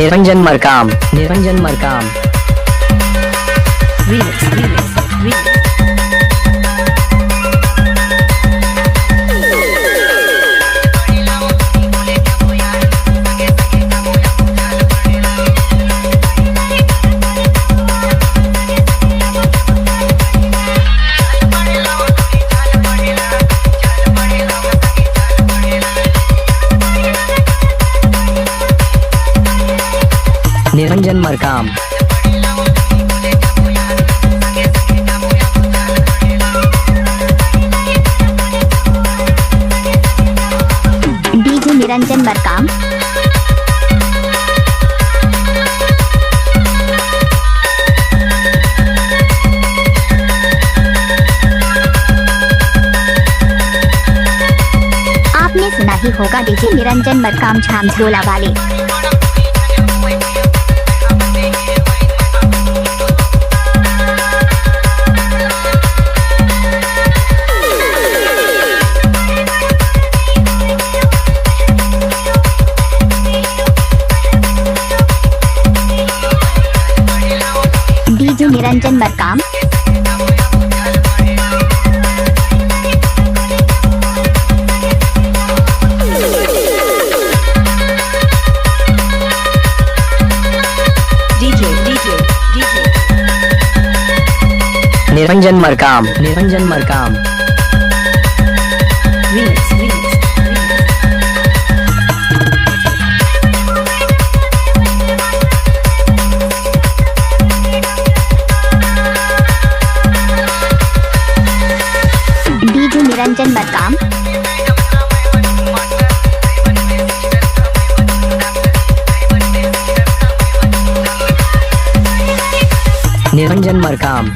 Niranjan Markam, Niranjan Markam. Remix, remix, remix. Niranjan Markam. DJ Niranjan Markam. आपने सुना ही होगा डीजे निरंजन मरकाम झामझोला वाले। DJ Niranjan Markam. Niranjan Markam, Niranjan Markam. Remix, remix, remix. DJ Niranjan Markam. Niranjan Markam.